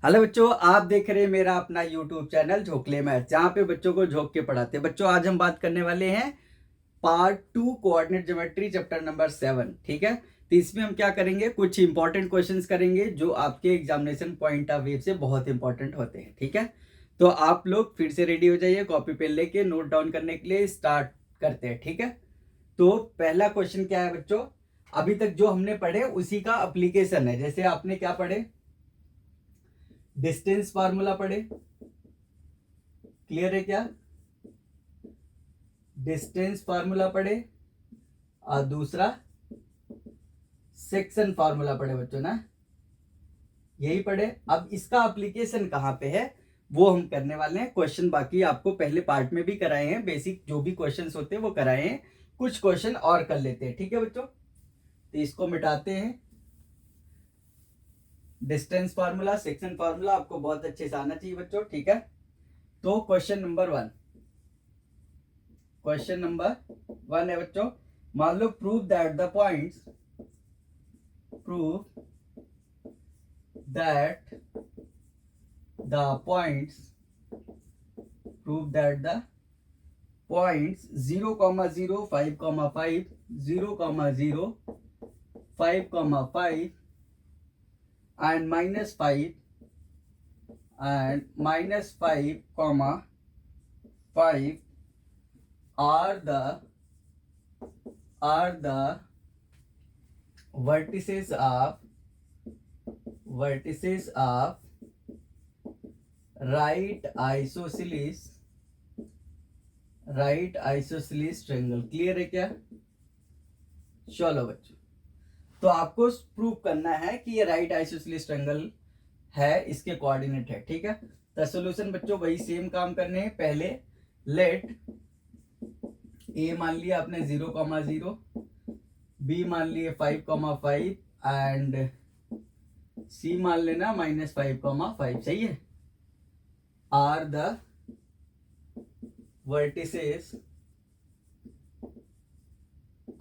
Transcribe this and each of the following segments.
Hello बच्चों, आप देख रहे हैं मेरा अपना यूट्यूब चैनल झोंकले मैथ, जहाँ पे बच्चों को झोंक के पढ़ाते हैं। बच्चों, आज हम बात करने वाले हैं part 2 coordinate geometry chapter number 7। ठीक है, तो इसमें हम क्या करेंगे, कुछ इंपॉर्टेंट क्वेश्चंस करेंगे जो आपके एग्जामिनेशन पॉइंट ऑफ व्यू से बहुत इंपॉर्टेंट होते हैं। ठीक है, तो आप लोग फिर से रेडी हो जाइए, कॉपी पेन लेके नोट डाउन करने के लिए स्टार्ट करते हैं। ठीक है, तो पहला क्वेश्चन क्या है बच्चों, अभी तक जो हमने पढ़े उसी का अप्लीकेशन है। जैसे आपने क्या पढ़े, डिस्टेंस फार्मूला पढ़े, क्लियर है क्या? डिस्टेंस फार्मूला पढ़े और दूसरा सेक्शन फार्मूला पढ़े बच्चों ना, यही पढ़े। अब इसका एप्लीकेशन कहां पे है वो हम करने वाले हैं। क्वेश्चन बाकी आपको पहले पार्ट में भी कराए हैं, बेसिक जो भी क्वेश्चंस होते हैं वो कराए हैं, कुछ क्वेश्चन और कर लेते हैं। ठीक है बच्चों, तो इसको मिटाते हैं। डिस्टेंस फार्मूला, सेक्शन फार्मूला आपको बहुत अच्छे से आना चाहिए बच्चों। ठीक है, तो क्वेश्चन नंबर 1, क्वेश्चन नंबर 1 है बच्चों, मान लो prove that the points, prove that the points, prove that the points 0,0, 5,5, 0,0, 5,5 and -5 and -5,5 are the vertices of right isosceles triangle। Clear है क्या? चलो बच्चों, तो आपको प्रूव करना है कि ये राइट आइसोसेलेस ट्रायंगल है, इसके कोऑर्डिनेट है। ठीक है, तो सॉल्यूशन बच्चों वही सेम काम करने हैं। पहले लेट ए मान लिया आपने 0,0, बी मान लिए 5,5 एंड सी मान लेना -5,5। सही है, are the vertices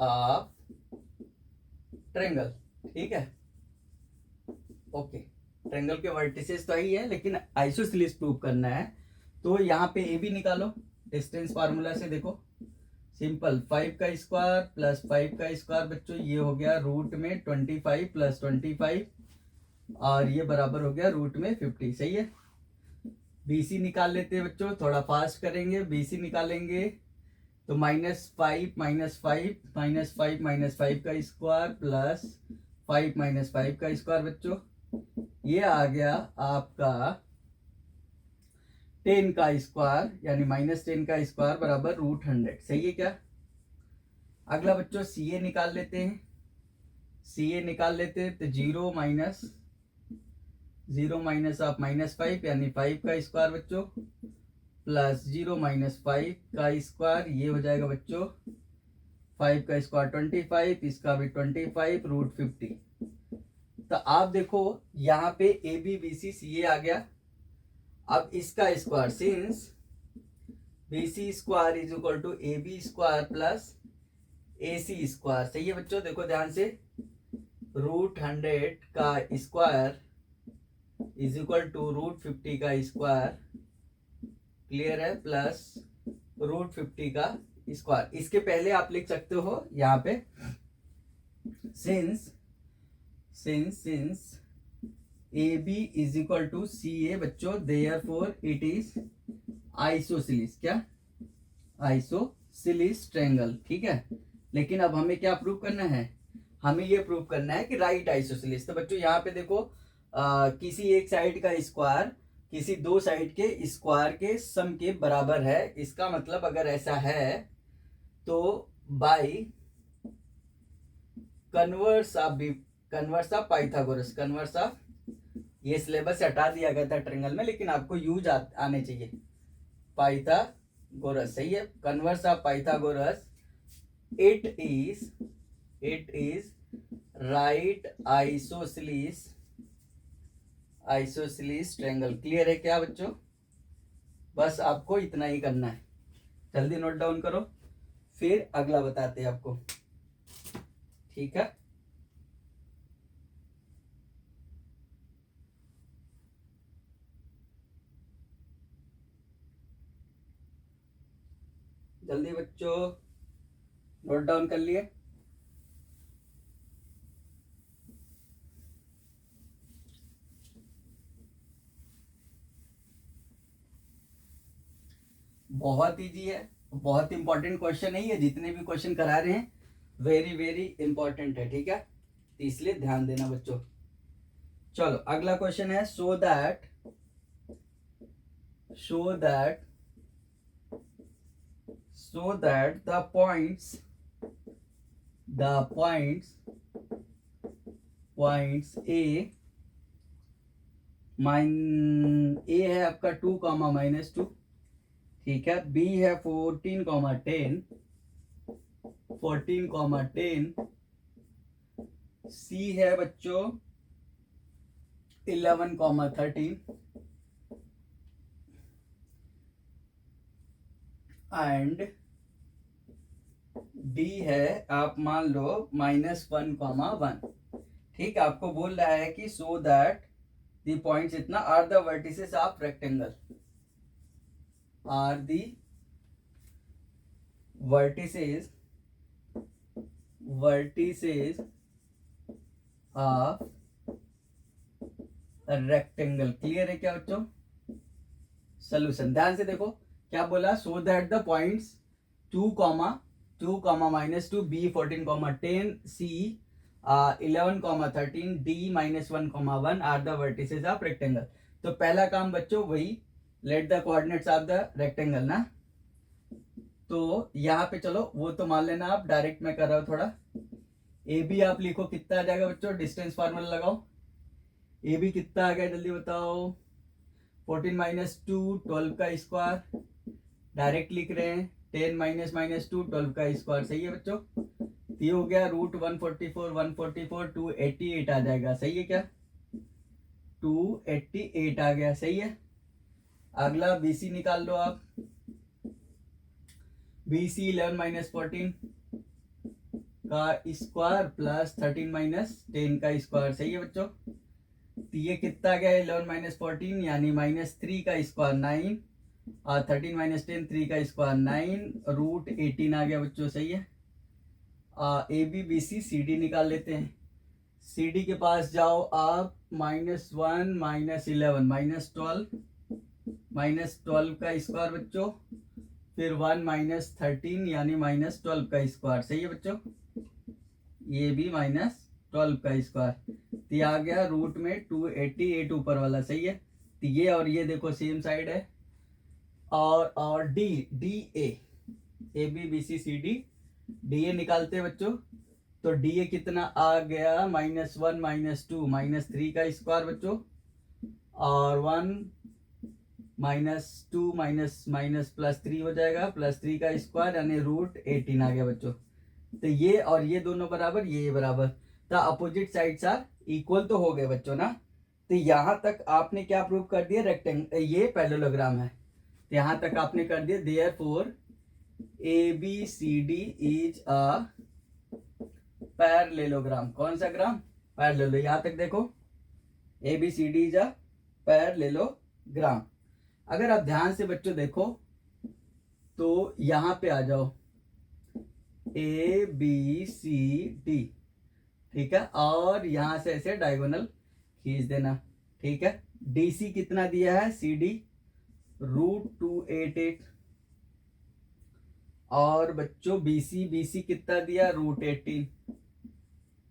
of triangle. ठीक है, ओके, ट्रायंगल के वर्टिसेस तो ही है, लेकिन आइसोसेलेस प्रूव करना है। तो यहाँ पे ए भी निकालो डिस्टेंस फार्मूला से। देखो सिंपल, 5 का स्क्वायर प्लस 5 का स्क्वायर बच्चों, ये हो गया रूट में 25 प्लस 25 और ये बराबर हो गया रूट में 50। सही है, बीसी निकाल लेते हैं बच्चों, थोड़ा फास्ट करेंगे। बीसी निकालेंगे तो -5 -5 -5 -5 का स्क्वायर प्लस 5 -5 का स्क्वायर बच्चों, ये आ गया आपका 10 का स्क्वायर यानी -10 का स्क्वायर बराबर √100। सही है क्या? अगला बच्चों सी ए निकाल लेते हैं। सी ए निकाल लेते हैं तो 0 माइनस आप -5 यानी 5 का स्क्वायर बच्चों प्लस 0 -5 का स्क्वायर, ये हो जाएगा बच्चों 5 का स्क्वायर 25, इसका भी 25 √50। तो आप देखो यहाँ पे ए बी बी सी सी ए आ गया। अब इसका square, since B C square is equal to A B square plus A C square. सही है बच्चों, देखो ध्यान से, √100 का स्क्वायर इज इक्वल टू √50 का स्क्वायर, क्लियर है, प्लस √50 का स्क्वायर। इसके पहले आप लिख सकते हो यहाँ पे since A B is equal to C A बच्चों, देयरफॉर इट इज आइसोसेलेस। क्या? Isosceles triangle. ठीक है, लेकिन अब हमें क्या प्रूव करना है? हमें ये प्रूव करना है कि राइट आइसोसेलेस। तो बच्चों यहाँ पे देखो किसी एक साइड का स्क्वायर किसी दो साइड के स्क्वायर के सम के बराबर है। इसका मतलब अगर ऐसा है तो by converse of Pythagoras, converse of, ये सिलेबस से हटा दिया गया था ट्रायंगल में, लेकिन आपको यूज आने चाहिए, पाइथागोरस। सही है, converse of Pythagoras, it is right isosceles triangle. Clear है क्या बच्चों? बस आपको इतना ही करना है, जल्दी नोट डाउन करो, फिर अगला बताते हैं आपको। ठीक है, जल्दी बच्चों, नोट डाउन कर लिए? बहुत इजी है, बहुत इंपॉर्टेंट क्वेश्चन है ये, जितने भी क्वेश्चन करा रहे हैं वेरी वेरी इंपॉर्टेंट है, ठीक है, तो इसलिए ध्यान देना बच्चों। चलो अगला क्वेश्चन है, सो दैट द पॉइंट्स ए है आपका 2, -2, ठीक है, बी है 14, 10, सी है बच्चों 11, 13 एंड डी है आप मान लो -1, 1, ठीक है। आपको बोल रहा है कि सो दैट दी पॉइंट्स इतना are the vertices of rectangle, are the vertices of rectangle. Clear है क्या बच्चों? सोल्यूशन ध्यान से देखो क्या बोला, so that the points 2, -2, B 14, 10, C 11, 13, D -1, 1 are the vertices of rectangle. तो पहला काम बच्चों वही, let the coordinates of the rectangle ना, तो यहाँ पे चलो वो तो मान लेना आप, डायरेक्ट मैं कर रहा हूँ थोड़ा। ए बी आप लिखो, कितना आ जाएगा बच्चों, डिस्टेंस फार्मूला लगाओ। ए बी कितना आ गया जल्दी बताओ, 14 - 2 12 का स्क्वायर, डायरेक्ट लिख रहे हैं 10 - 2 12 का स्क्वायर, सही है बच्चों। ये हो गया √144, 288 आ जाएगा, सही है क्या, 288 आ गया, सही है। अगला बीसी निकाल लो आप, BC 11 - 14 का स्क्वायर प्लस 13 - 10 का स्क्वायर, सही है बच्चों। तो ये कितना गया 11 - 14 यानी -3 का स्क्वायर 9 और 13 - 10 3 का स्क्वायर 9, √18 आ गया बच्चों, सही है। A B B C C D निकाल लेते हैं। सी डी के पास जाओ आप, -1 -11 -12 का स्क्वायर बच्चों, फिर 1 - 13 यानी -12 का स्क्वायर, सही है बच्चों। ये भी -12 का स्क्वायर, तो ये आ गया रूट में 288 ऊपर वाला, सही है। तो ये और ये देखो सेम साइड है, और D A B B C C D D A निकालते हैं बच्चों। तो डी ए कितना आ गया, -1 -2 -3 का स्क्वायर बच्चों, और 1 -2 +3 हो जाएगा, +3 का स्क्वायर यानी √18 आ गया बच्चों। तो ये और ये दोनों बराबर, ये बराबर, तो अपोजिट साइड्स आर इक्वल तो हो गए बच्चों ना। तो यहां तक आपने क्या प्रूव कर दिया, रेक्टेंगल ये पैरेललोग्राम है, तो यहां तक आपने कर दिया। Therefore ABCD is a parallelogram. कौन सा ग्राम, पैरेललो, यहां तक देखो ABCD इज अ पैरेललोग्राम। अगर आप ध्यान से बच्चों देखो तो यहां पे आ जाओ, ABCD, ठीक है, और यहां से ऐसे डायगोनल खींच देना, ठीक है। DC कितना दिया है, CD √288, और बच्चों BC कितना दिया, √18,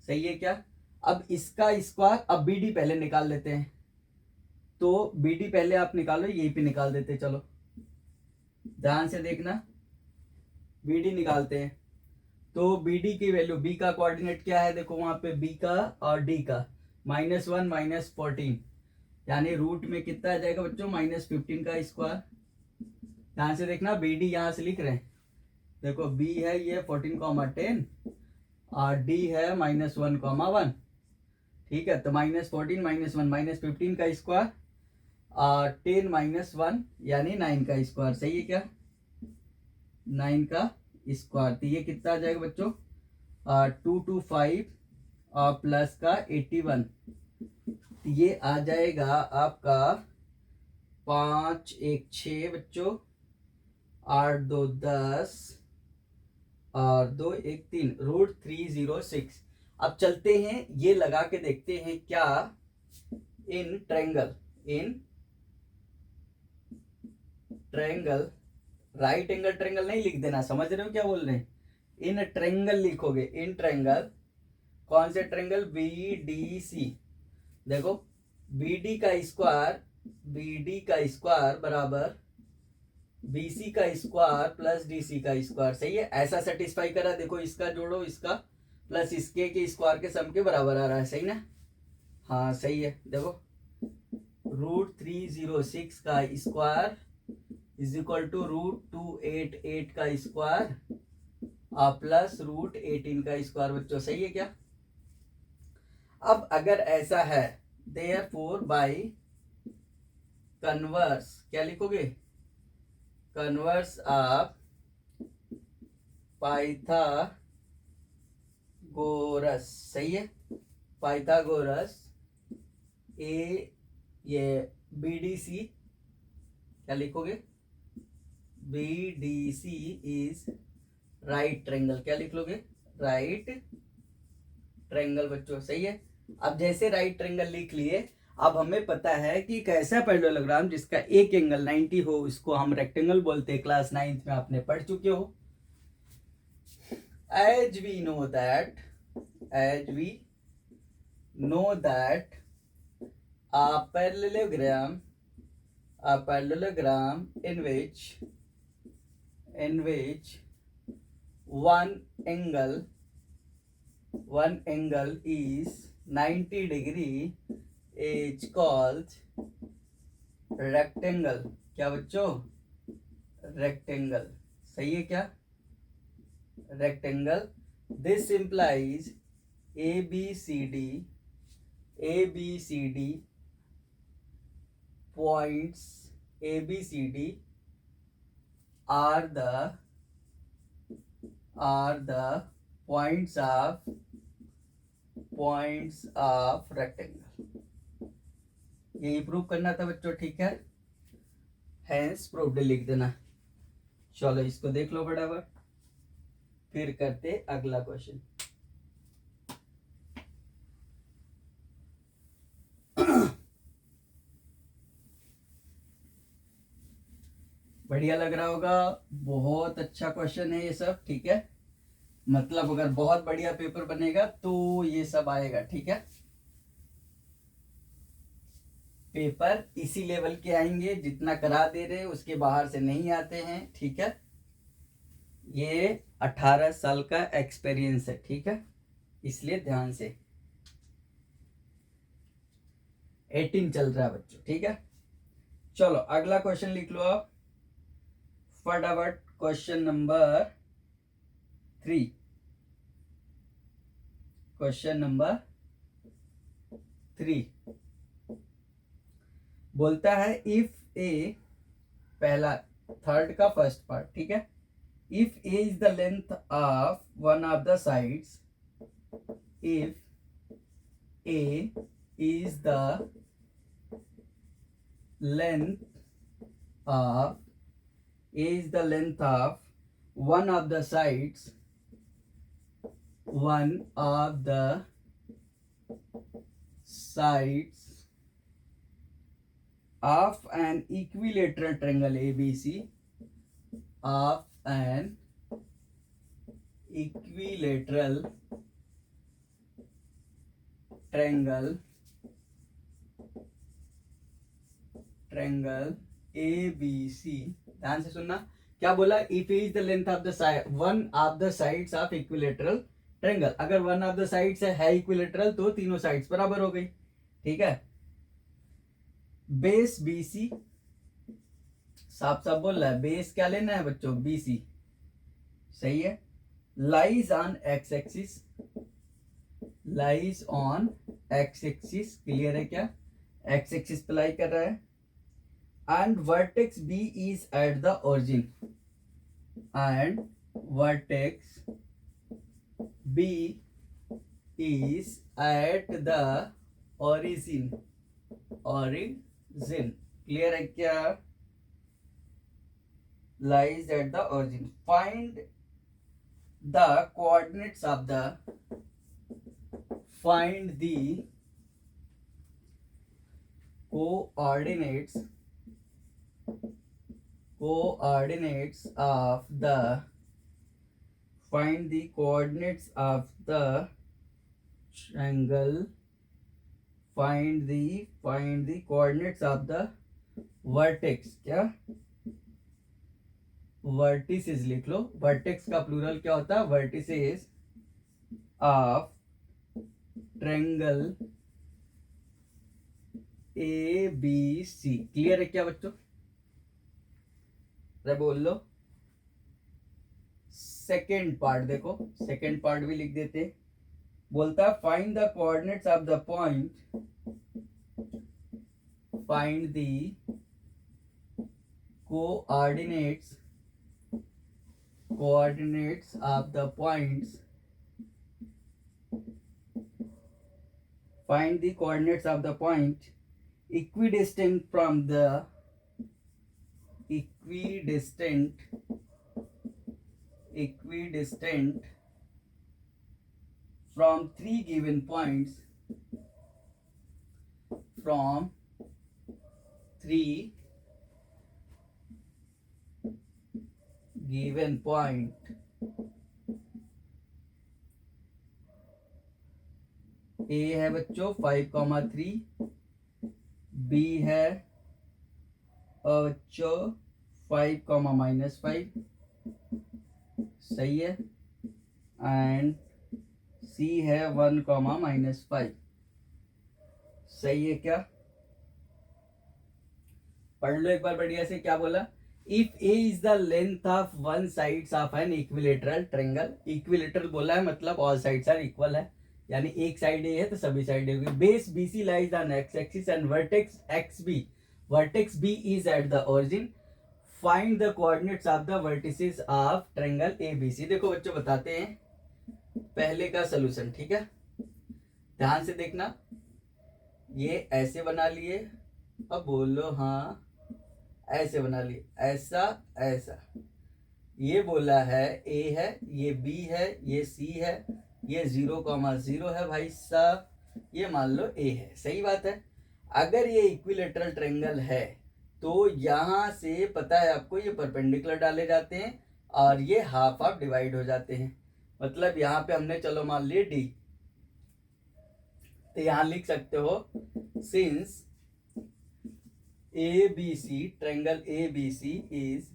सही है क्या। अब इसका स्क्वायर, अब BD पहले निकाल लेते हैं, तो BD पहले आप निकालो, यही पे निकाल देते, चलो ध्यान से देखना, BD निकालते हैं। तो BD की वैल्यू, B का कोऑर्डिनेट क्या है देखो वहां पे, B का और D का, -1 - 14 यानी रूट में कितना आ जाएगा बच्चों, -15 का स्क्वायर। ध्यान से देखना, BD यहां से लिख रहे हैं, देखो B है ये 14, 10 और D है -1, 1, ठीक है। तो -14 -1 -15 का स्क्वायर और 10 - 1 यानी 9 का स्क्वायर, सही है क्या, 9 का स्क्वायर। तो ये कितना आ जाएगा बच्चों, 225 और प्लस का 81, ये आ जाएगा आपका 5 1 6 बच्चों, 8 2 10 और 2 1 3 √306। अब चलते हैं ये लगा के देखते हैं क्या in triangle right angle triangle नहीं लिख देना, समझ रहे हो क्या बोल रहे हैं? इन ट्रायंगल लिखोगे, इन ट्रायंगल। कौन से ट्रायंगल? BDC। देखो BD का स्क्वायर बराबर BC का स्क्वायर प्लस DC का स्क्वायर, सही है? ऐसा सेटिस्फाई करा। देखो इसका जोड़ो इसका प्लस इसके के स्क्वायर के सम के बराबर आ रहा है, सही ना? हाँ सही है। देखो √306 का स्क्वायर इज इक्वल टू √288 का स्क्वायर प्लस √18 का स्क्वायर। बच्चों सही है क्या? अब अगर ऐसा है, देयरफॉर बाय कन्वर्स क्या लिखोगे? कन्वर्स ऑफ पाइथागोरस, सही है? पाइथागोरस ये BDC क्या लिखोगे? BDC is right triangle. क्या लिख लोगे? Right triangle. बच्चों सही है। अब जैसे राइट ट्रायंगल लिख लिए, अब हमें पता है कि एक ऐसा पैरेललोग्राम जिसका एक एंगल 90 हो, इसको हम रेक्टेंगल बोलते हैं। क्लास 9th में आपने पढ़ चुके हो। as we know that a parallelogram in which one angle is 90 degree is called rectangle। क्या बच्चों? रेक्टेंगल, सही है क्या? Rectangle. This implies ABCD points ABCD are the points of rectangle। यही प्रूव करना था बच्चों, ठीक है? हैंस प्रूव्ड लिख देना। चलो इसको देख लो फटाफट, फिर करते अगला क्वेश्चन। बढ़िया लग रहा होगा, बहुत अच्छा क्वेश्चन है ये सब, ठीक है? मतलब अगर बहुत बढ़िया पेपर बनेगा तो ये सब आएगा, ठीक है? पेपर इसी लेवल के आएंगे, जितना करा दे रहे हैं उसके बाहर से नहीं आते हैं, ठीक है? ये 18 साल का एक्सपीरियंस है, ठीक है? इसलिए ध्यान से 18 चल रहा है बच्चों, ठीक है? चलो अगला क्वेश्चन लिख लो आप फटाफट। Question number 3। क्वेश्चन नंबर 3 बोलता है इफ ए, पहला थर्ड का फर्स्ट पार्ट, ठीक है? If A is the length of one of the sides, if A is the length of one of the sides of an equilateral triangle ABC, of an equilateral triangle ABC। ध्यान से सुनना, क्या बोला? If is the length of the one of the sides of equilateral triangle. अगर one of the sides है equilateral तो तीनों sides बराबर हो गई, ठीक है? बेस BC, साफ साफ बोल रहा है, बेस क्या लेना है बच्चों? BC, सही है? Lies on x axis, clear है क्या? एक्स एक्सिस पे लाई कर रहा है। and vertex B is at the origin, and vertex B is at the origin, clear है क्या? lies at the origin. Find the coordinates of the find the coordinates of the find the coordinates of the triangle. find the coordinates of the vertex. क्या vertices लिख लो. Vertex का plural क्या होता है? Vertices of triangle A B C. Clear है क्या बच्चों? अरे बोल लो. सेकेंड पार्ट देखो, सेकेंड पार्ट भी लिख देते. बोलता है find the coordinates of the point. Find the coordinates of the points. Find the coordinates of the point equidistant from three given points. From three given point. ए है बच्चों 5,3. B है बच्चों 5,-5. सही है. एंड सी है 1,-5. सही है क्या? पढ़ लो एक बार बढ़िया से. क्या बोला? If A is the length of one sides of an equilateral triangle. Equilateral बोला है मतलब ऑल साइड्स आर इक्वल है, यानी एक साइड ए है तो सभी साइड ए होगी. Base BC lies on x axis and vertex B is at the origin. Find the coordinates of the vertices of triangle A B C. देखो बच्चों बताते हैं पहले का सॉल्यूशन. ठीक है, ध्यान से देखना. ये ऐसे बना लिए. अब बोलो हाँ. ऐसे बना लिए. ऐसा ऐसा. ये बोला है ए है, ये बी है, ये सी है, ये 0,0 है भाई साहब. ये मान लो ए है. सही बात है. अगर ये इक्विलेटरल ट्रायंगल है तो यहां से पता है आपको ये परपेंडिकुलर डाले जाते हैं और ये हाफ हाफ डिवाइड हो जाते हैं. मतलब यहाँ पे हमने चलो मान लिए डी, तो यहां लिख सकते हो since ABC, triangle ABC is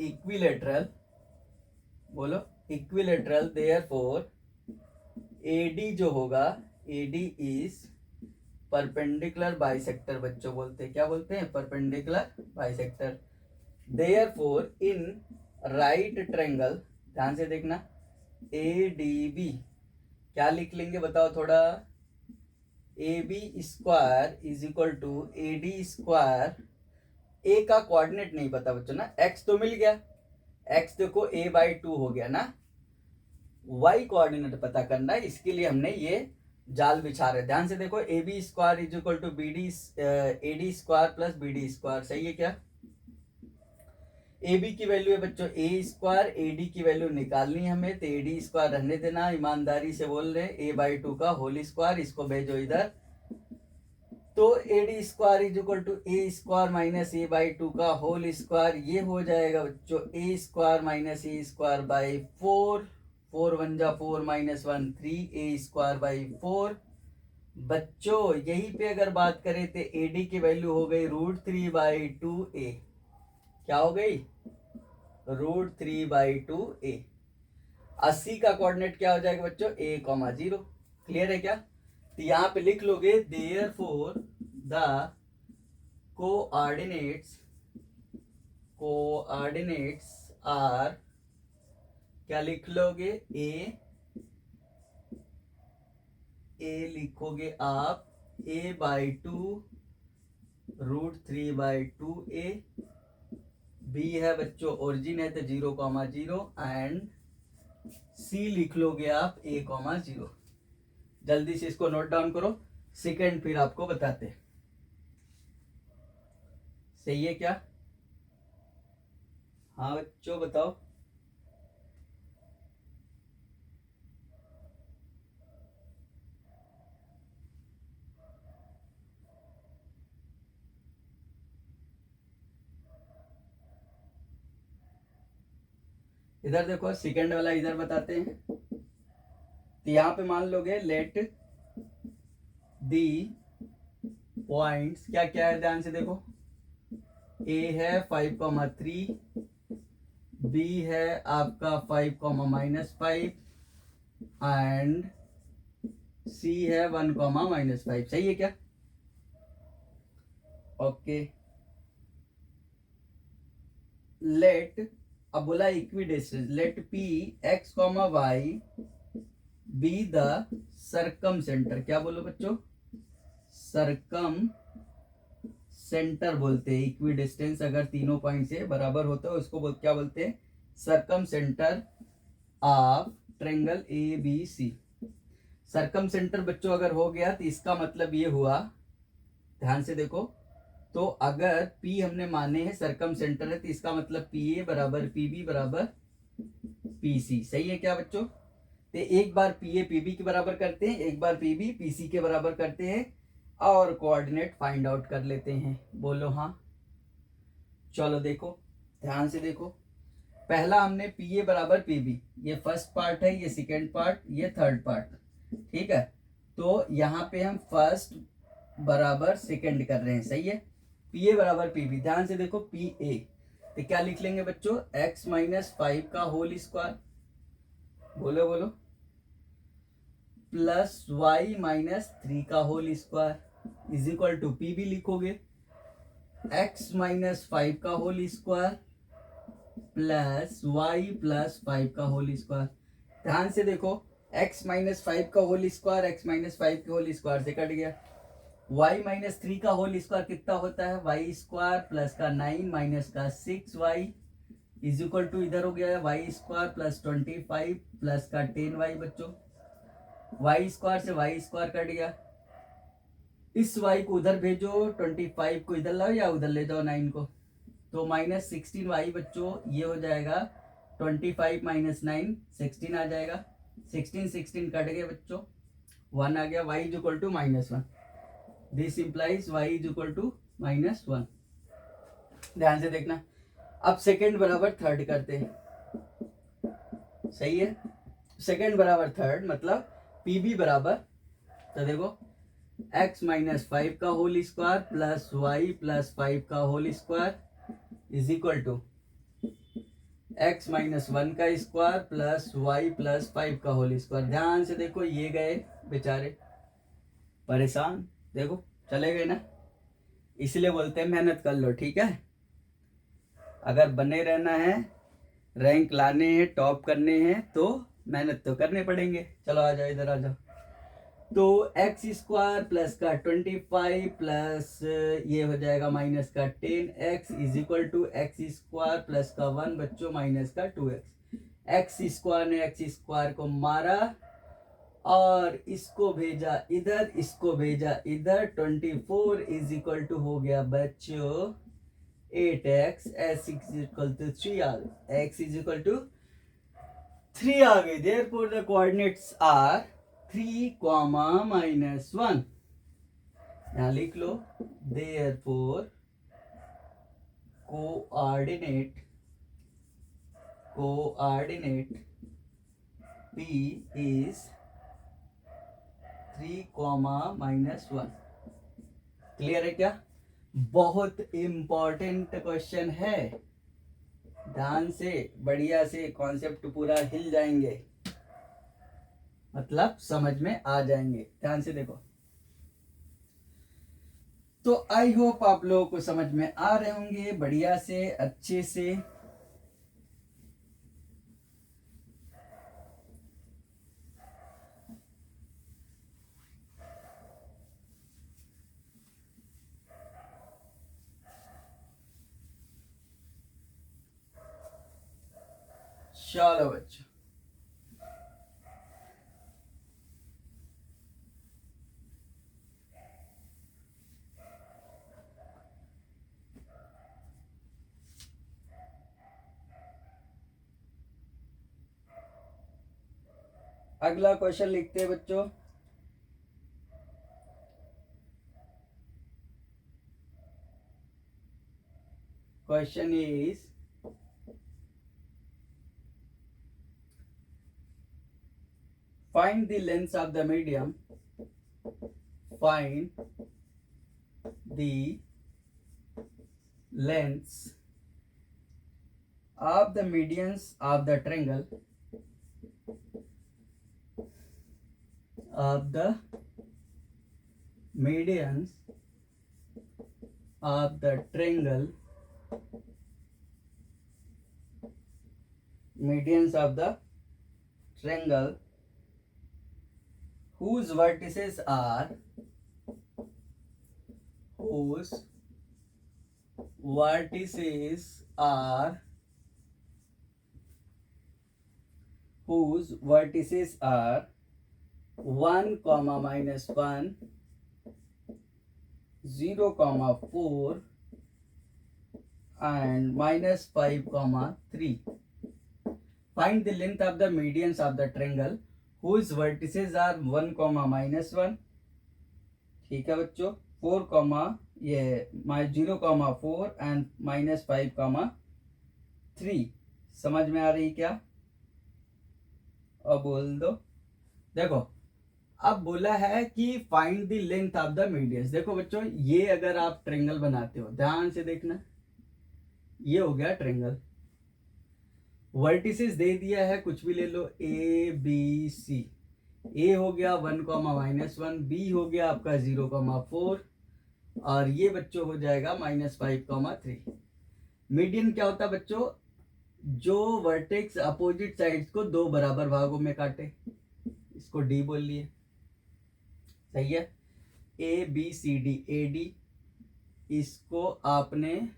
equilateral. बोलो equilateral, therefore AD जो होगा AD is perpendicular bisector. बच्चों बोलते हैं, क्या बोलते हैं? perpendicular bisector. Therefore in right triangle, ध्यान से देखना, ADB क्या लिख लेंगे बताओ थोड़ा. A B square is equal to A D square. A का कोऑर्डिनेट नहीं पता बच्चों ना. एक्स तो मिल गया. एक्स देखो a/2 हो गया ना. वाई कोऑर्डिनेट पता करना है, इसके लिए हमने ये जाल बिछा रहे. ध्यान से देखो. A B square is equal to B D A D square plus B D square. सही है क्या? ए बी की वैल्यू है बच्चों ए स्क्वायर. ए डी की वैल्यू निकालनी है हमें, तो ए डी स्क्वायर रहने देना. ईमानदारी से बोल रहे हैं a/2 का होल स्क्वायर. इसको भेजो इधर. तो A D square is equal to A square minus a/2 का होल स्क्वायर. ये हो जाएगा बच्चों A square minus A square by 4. 4 1 जा 4 माइनस 1 3 ए स्क्वायर बाई 4. बच्चों यही पे अगर बात करें तो ए डी की वैल्यू हो गई √3/2a. क्या हो गई? √3/2a. 80 का कोऑर्डिनेट क्या हो जाएगा बच्चों? a,0. क्लियर है क्या? तो यहाँ पे लिख लोगे देयरफॉर द कोऑर्डिनेट्स आर. क्या लिख लोगे? ए लिखोगे आप a/2 √3/2a. बी है बच्चों ओरिजिन है तो 0,0 एंड सी लिख लोगे आप a,0. जल्दी से इसको नोट डाउन करो. सेकेंड फिर आपको बताते. सही है क्या? हाँ बच्चों बताओ। इधर देखो सेकंड वाला इधर बताते हैं। तो यहाँ पे मान लोगे लेट दी पॉइंट्स क्या क्या है, ध्यान से देखो। ए है 5,3, बी है आपका 5,-5 एंड सी है 1,-5। सही है क्या? ओके। लेट, अब बोला equidistance, let P X comma Y be the circumcentre. क्या बोलो बच्चों? सरकम सेंटर बोलते हैं। इक्वी डिस्टेंस अगर तीनों पॉइंट से बराबर होता है उसको क्या बोलते हैं? Circumcentre of triangle A B C. Circumcentre बच्चों अगर हो गया तो इसका मतलब ये हुआ, ध्यान से देखो, तो अगर P हमने माने हैं सरकम सेंटर है तो इसका मतलब PA बराबर PB बराबर PC। सही है क्या बच्चों? तो एक बार PA PB के बराबर करते हैं, एक बार PB PC के बराबर करते हैं और कोऑर्डिनेट फाइंड आउट कर लेते हैं। बोलो हाँ। चलो देखो, ध्यान से देखो। पहला हमने PA बराबर PB, ये फर्स्ट पार्ट है, ये सेकेंड पार्ट, ये थर्ड पार्ट। ठीक है, तो यहाँ पे हम फर्स्ट बराबर सेकेंड कर रहे हैं। सही है, PA बराबर PB। ध्यान से देखो, PA तो क्या लिख लेंगे बच्चों? x-5 का होल स्क्वायर, बोलो बोलो, प्लस y-3 का whole square is equal to PB लिखोगे x-5 का होल स्क्वायर प्लस y+5 का होल स्क्वायर। ध्यान से देखो, x-5 का होल स्क्वायर x-5 के होल स्क्वायर से कट गया। y-3 का होल स्क्वायर कितना होता है? y स्क्वायर प्लस का 9 माइनस का 6y इज इक्वल टू इधर हो गया y स्क्वायर प्लस 25 प्लस का 10y। बच्चों y स्क्वायर से y स्क्वायर कट गया, इस y को उधर भेजो, 25 को इधर लाओ या उधर ले जाओ 9 को, तो -16y बच्चों ये हो जाएगा 25 माइनस 9 16 आ जाएगा। 16 कट गए बच्चों, 1 आ गया। y is equal to -1। This implies y is equal to -1। ध्यान से देखना। अब सेकेंड बराबर थर्ड करते हैं। सही है, सेकेंड बराबर थर्ड मतलब PB बराबर, तो देखो x-5 का होल स्क्वायर प्लस y+5 का whole square is equal to x-1 का स्क्वायर प्लस y+5 का होल स्क्वायर। ध्यान से देखो, ये गए बेचारे परेशान, देखो चले गए ना। इसलिए बोलते हैं मेहनत कर लो। ठीक है, अगर बने रहना है, रैंक लाने हैं, टॉप करने हैं तो मेहनत तो करने पड़ेंगे। चलो आ जाओ, इधर आ जाओ। तो एक्स स्क्वायर प्लस का 25 प्लस ये हो जाएगा माइनस का 10x is equal to x square plus का 1 बच्चों माइनस का 2x। एक्स स्क्वायर ने एक्स स्क्वायर को मारा और इसको भेजा इधर, इसको भेजा इधर, 24 इज इक्वल टू हो गया बच्चों 8x। x is equal to 3 आ गई, x इज इक्वल टू 3 आ गई। Therefore the coordinates are 3, -1। यहाँ लिख लो, therefore coordinate P is 3, -1। Clear है क्या? बहुत इंपॉर्टेंट क्वेश्चन है, ध्यान से बढ़िया से कॉन्सेप्ट पूरा हिल जाएंगे, मतलब समझ में आ जाएंगे। ध्यान से देखो, तो आई होप आप लोगों को समझ में आ रहे होंगे बढ़िया से, अच्छे से। चलो बच्चों, अगला क्वेश्चन लिखते हैं बच्चों। Question is find the length of the medium, find the lengths of the medians of the triangle, of the medians of the triangle, medians of the triangle whose vertices are whose vertices are 1, -1, 0, 4 and -5, 3. Find the length of the medians of the triangle whose vertices are 1, -1. ठीक है बच्चों, 4, ये 0, 4 and -5, 3. समझ में आ रही क्या? अब बोल दो। देखो अब बोला है कि find the length of the medians. देखो बच्चों, ये अगर आप ट्रायंगल बनाते हो, ध्यान से देखना, ये हो गया ट्रायंगल, वर्टिसेस दे दिया है, कुछ भी ले लो, ए बी सी। ए हो गया 1, -1, बी हो गया आपका 0, 4 और ये बच्चों हो जाएगा -5, 3। मीडियन क्या होता है बच्चों? जो वर्टेक्स अपोजिट साइड्स को दो बराबर भागों में काटे, इसको डी बोल लिए, सही है। A B C D, A D, इसको आपने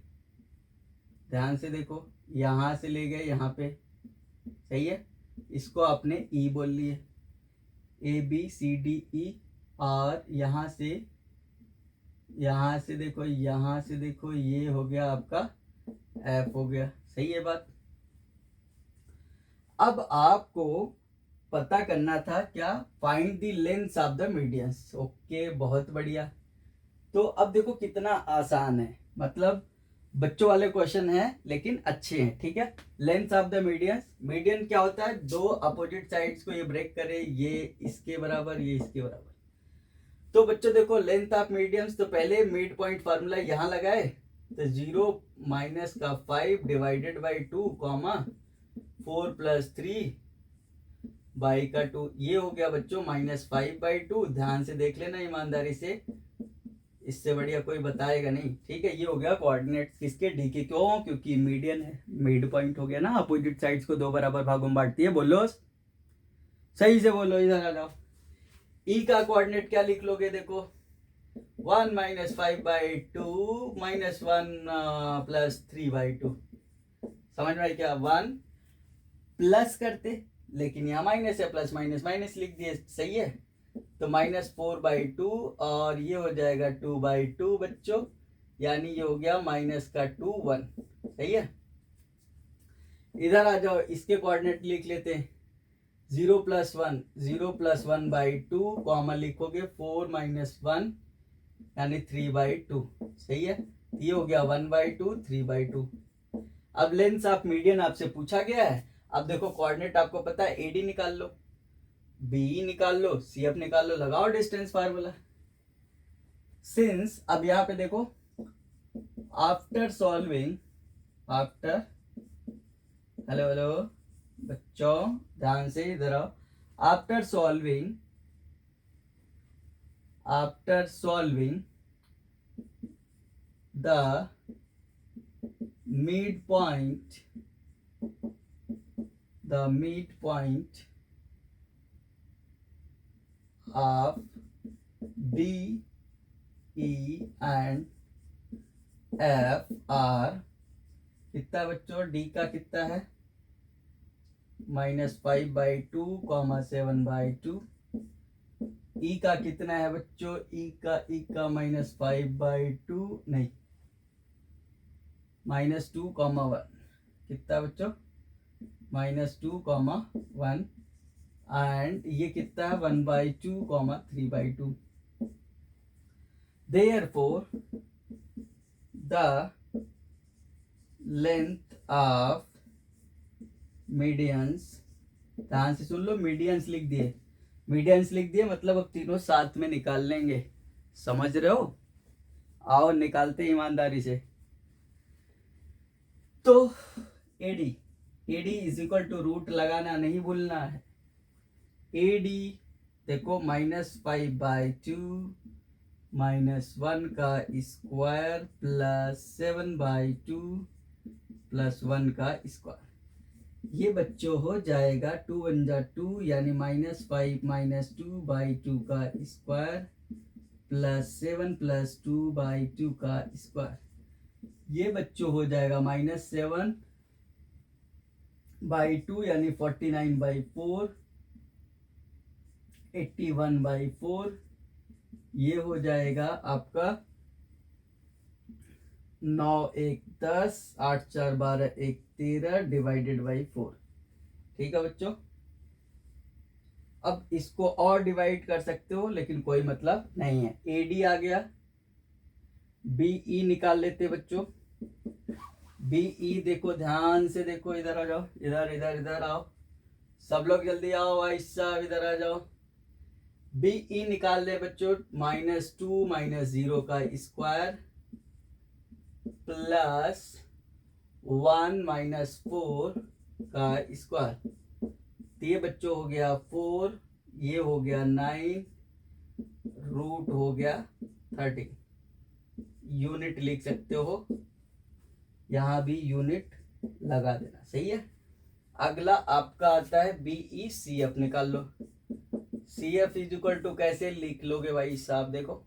ध्यान से देखो, यहां से ले गए यहाँ पे, सही है, इसको आपने ई बोल लिए, ए बी सी डी ई। और यहाँ से देखो, यहाँ से देखो, ये हो गया आपका एफ हो गया, सही है बात। अब आपको पता करना था क्या? Find the length of the medians. Okay, बहुत बढ़िया। तो अब देखो कितना आसान है, मतलब बच्चों वाले क्वेश्चन है लेकिन अच्छे हैं, ठीक है। Length of the medians, median क्या होता है? दो अपोजिट साइड्स को ये ब्रेक करे, ये इसके बराबर, ये इसके बराबर। तो बच्चों देखो लेंथ ऑफ मीडियंस, तो पहले मिड पॉइंट फार्मूला यहाँ लगाए, तो 0 - 5 डिवाइडेड बाई 2, 4 + 3 बाई का 2, ये हो गया बच्चों -5/2। ध्यान से देख लेना ईमानदारी से, इससे बढ़िया कोई बताएगा नहीं, ठीक है। ये हो गया कोऑर्डिनेट्स किसके? डी के। क्यों? क्योंकि मीडियन है, मिड पॉइंट हो गया ना, अपोजिट साइड्स को दो बराबर भागों में बांटती है। बोलो सही से बोलो, इधर आ जाओ। ई का कोऑर्डिनेट क्या लिख लोगे? देखो 1 - 5/2 -1 + 3/2। समझ में आई क्या? 1 प्लस करते, लेकिन यहाँ माइनस है, प्लस माइनस माइनस लिख दिए, सही है। तो -4/2 और ये हो जाएगा 2/2 बच्चों, यानी ये हो गया -2, 1, सही है। इधर आ जाओ, इसके कोऑर्डिनेट लिख लेते हैं। 0 + 1, 0 + 1/2, कॉमन लिखोगे 4 - 1 यानी 3/2, सही है। ये हो गया 1/2, 3/2। अब लेंथ ऑफ मीडियन आपसे पूछा गया है। अब देखो कोऑर्डिनेट आपको पता है, एडी निकाल लो, बी निकाल लो, सी एफ निकाल लो, लगाओ डिस्टेंस फार्मूला। सिंस, अब यहां पे देखो, after solving, after, hello hello बच्चों ध्यान से इधर आओ, after solving the midpoint of D, E and F are कितना बच्चों? D का कितना है? -5/2, 7/2। E का कितना है बच्चों? E का -5/2 नहीं, -2, 1 कितना बच्चों? -2, 1 एंड ये कितना है 1/2, 3/2। Therefore the length of medians, ध्यान से सुन लो, मीडियंस लिख दिए, मीडियंस लिख दिए मतलब अब तीनों साथ में निकाल लेंगे, समझ रहे हो? आओ निकालते ईमानदारी से। तो AD, AD is equal to root लगाना नहीं भूलना है। एडी देखो -5/2 -1 का स्क्वायर प्लस 7/2 प्लस 1 का स्क्वायर, ये बच्चों हो जाएगा 2 1 जा 2 यानी -5 -2/2 का स्क्वायर प्लस 7 प्लस 2/2 का स्क्वायर, ये बच्चों हो जाएगा -7/2 यानी 49/4, 81/4, ये हो जाएगा आपका 9 1 10 8 4 12 1 13 डिवाइडेड बाई 4। ठीक है बच्चों, अब इसको और डिवाइड कर सकते हो लेकिन कोई मतलब नहीं है। एडी आ गया, बीई निकाल लेते बच्चों। बीई देखो ध्यान से देखो, इधर आ जाओ, इधर इधर इधर आओ, सब लोग जल्दी आओ, भाई साहब इधर आ जाओ। बीई निकाल ले बच्चों, -2 -0 का स्क्वायर प्लस 1 -4 का स्क्वायर, तो ये बच्चों हो गया 4, ये हो गया 9, रूट हो गया 13। यूनिट लिख सकते हो, यहाँ भी यूनिट लगा देना, सही है। अगला आपका आता है बीई सी एफ, निकाल लो। C F is equal to कैसे लिख लोगे भाई साहब, देखो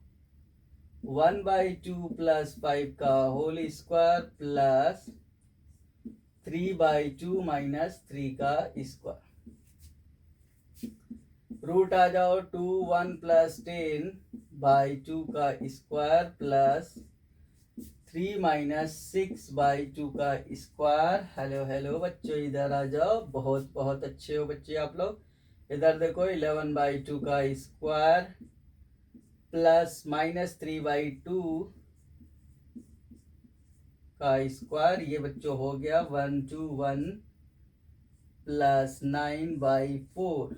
1/2 प्लस 5 का होल स्क्वायर प्लस 3/2 माइनस 3 का स्क्वायर, रूट आ जाओ 2 1 प्लस 10/2 का स्क्वायर प्लस 3 माइनस 6/2 का स्क्वायर। हेलो हेलो बच्चों, इधर आ जाओ, बहुत बहुत अच्छे हो बच्चे आप लोग। इधर देखो 11/2 का स्क्वायर प्लस -3/2 का स्क्वायर, ये बच्चों हो गया 121 प्लस 9/4,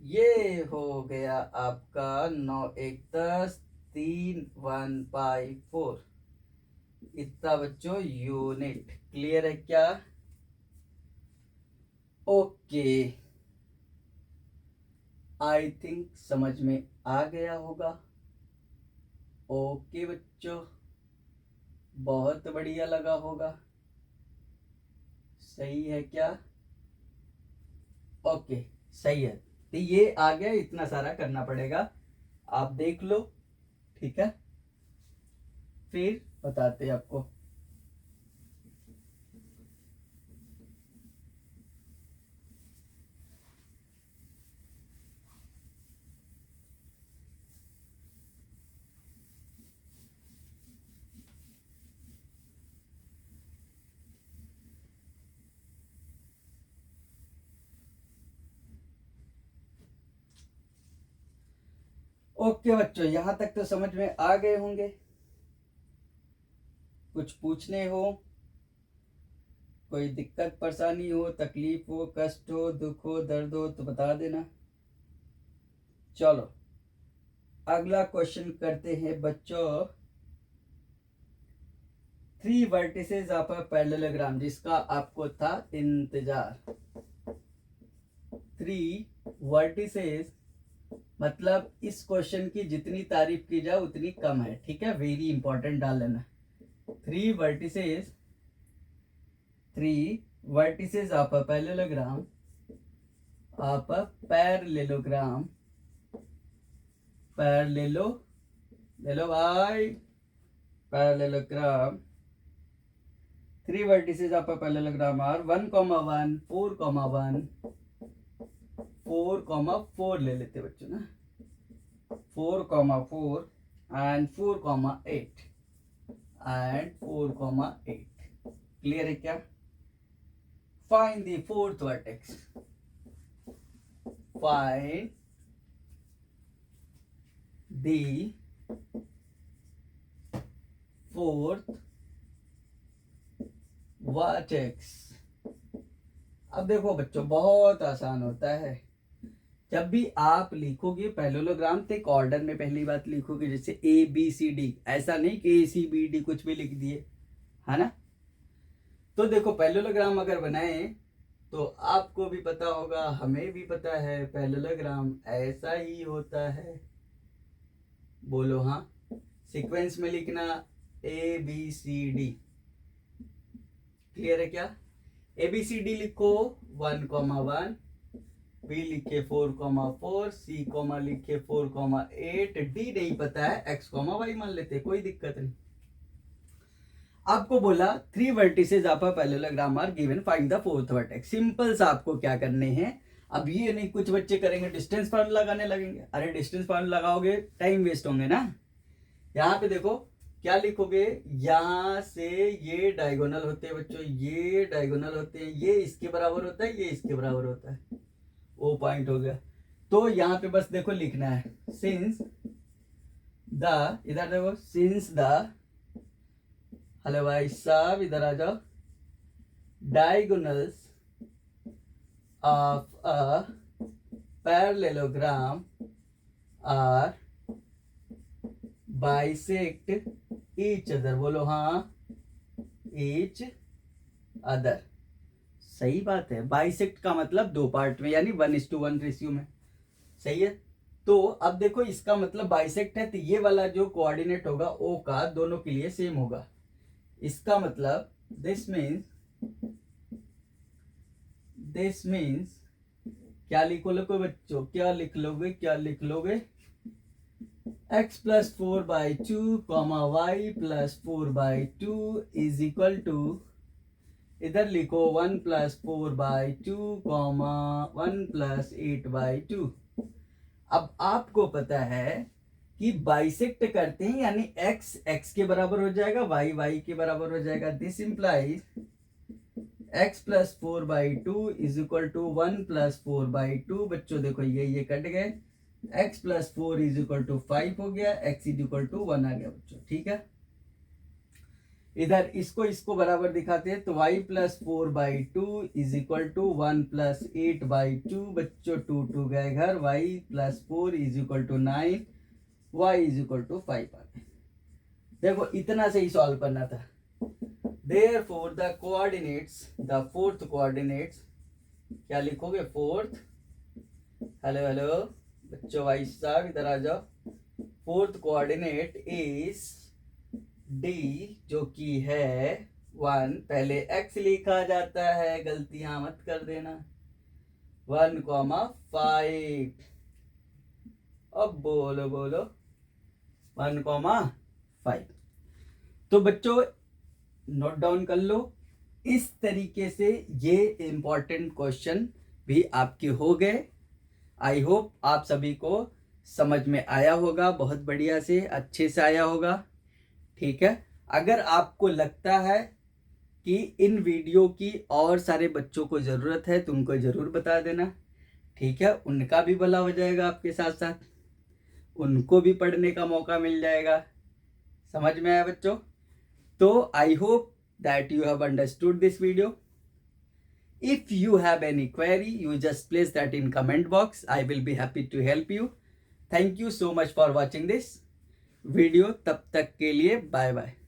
ये हो गया आपका 9 1 10 3 1/4, इतना बच्चों यूनिट। क्लियर है क्या? ओके, आई थिंक समझ में आ गया होगा। ओके बच्चों, बहुत बढ़िया लगा होगा, सही है क्या? ओके सही है, तो ये आ गया, इतना सारा करना पड़ेगा, आप देख लो, ठीक है, फिर बताते हैं आपको। ओके बच्चों, यहां तक तो समझ में आ गए होंगे। कुछ पूछने हो, कोई दिक्कत परेशानी हो, तकलीफ हो, कष्ट हो, दुख हो, दर्द हो तो बता देना। चलो अगला क्वेश्चन करते हैं बच्चों। 3 वर्टिसेस ऑफ अ पैरेललोग्राम, जिसका आपको था इंतजार। 3 वर्टिसेस मतलब इस क्वेश्चन की जितनी तारीफ की जाए उतनी कम है, ठीक है, वेरी इंपॉर्टेंट डाल लेना। 3 vertices of a parallelogram, of a parallelogram, पैरेललो ले लो भाई, parallelogram, 3 vertices of a parallelogram are 1, 1, 4, 1, 4, 4 ले लेते बच्चों ना, 4, 4 and 4, 8 and 4, 8। क्लियर है क्या? Find the fourth vertex. find the fourth vertex। अब देखो बच्चों, बहुत आसान होता है। जब भी आप लिखोगे पैरेललोग्राम तो एक ऑर्डर में पहली बात लिखोगे, जैसे ए बी सी डी, ऐसा नहीं कि ए सी बी डी कुछ भी लिख दिए, है ना। तो देखो पैरेललोग्राम अगर बनाए तो आपको भी पता होगा, हमें भी पता है, पैरेललोग्राम ऐसा ही होता है। बोलो हाँ। सीक्वेंस में लिखना A B C D, clear है क्या। ए बी सी डी लिखो 1,1, बी लिखे 4,4, सी कॉमा लिखे 4,8, डी नहीं पता है, एक्स कॉमा वाई मान लेते, कोई दिक्कत नहीं। आपको बोला 3 vertices of a parallelogram are given, find the fourth vertex. Simple सा आपको क्या करने हैं, अब ये नहीं कुछ बच्चे करेंगे डिस्टेंस फार्मूला लगाने लगेंगे। अरे डिस्टेंस फार्मूला लगाओगे टाइम वेस्ट होंगे ना। यहाँ पे देखो क्या लिखोगे, यहाँ से ये डायगोनल होते हैं बच्चों, ये डायगोनल होते हैं, ये इसके बराबर होता है, ये इसके बराबर होता है, वो पॉइंट हो गया। तो यहाँ पे बस देखो लिखना है सिंस द, इधर देखो सिंस द, हेलो भाई साहब इधर आ जाओ, diagonals of a parallelogram are bisect each other. बोलो हाँ, ईच अदर। सही बात है, बाइसेक्ट का मतलब 2 पार्ट में, यानी 1:1 रेशियो में। सही है। तो अब देखो इसका मतलब बाइसेक्ट है, तो ये वाला जो कोऑर्डिनेट होगा ओ का दोनों के लिए सेम होगा। इसका मतलब दिस मीन्स क्या लिख लोगे बच्चों, क्या लिख लोगे, x + 4/2, y + 4/2 is equal to, इधर लिखो 1 + 4/2, 1 + 8/2। अब आपको पता है कि बाइसेक्ट करते हैं, यानी x के बराबर हो जाएगा, y के बराबर हो जाएगा। This implies x + 4/2 is equal to 1 + 4/2। बच्चों देखो ये कट गए, x + 4 इज इक्वल टू 5 हो गया, x इज इक्वल टू 1 आ गया बच्चों, ठीक है। इधर इसको बराबर दिखाते हैं, तो y + 4/2 इज इक्वल टू 1 + 8/2। बच्चों 2 गए घर, y + 4 is equal to 9, y is equal to 5 आ गए। देखो इतना से ही सॉल्व करना था। Therefore the coordinates, the fourth coordinates, क्या लिखोगे फोर्थ, हेलो बच्चों भाई साहब इधर आ जाओ। फोर्थ कोऑर्डिनेट इज डी, जो कि है 1, पहले x लिखा जाता है, गलतियां मत कर देना, 1,5। अब बोलो 1,5। तो बच्चों नोट डाउन कर लो। इस तरीके से ये इंपॉर्टेंट क्वेश्चन भी आपके हो गए। आई होप आप सभी को समझ में आया होगा, बहुत बढ़िया से अच्छे से आया होगा, ठीक है। अगर आपको लगता है कि इन वीडियो की और सारे बच्चों को ज़रूरत है तो उनको ज़रूर बता देना, ठीक है। उनका भी भला हो जाएगा, आपके साथ साथ उनको भी पढ़ने का मौका मिल जाएगा। समझ में आया बच्चों? तो I hope that you have understood this video. If you have any query, you just place that in comment box. I will be happy to help you. Thank you so much for watching this video. तब तक के लिए bye bye.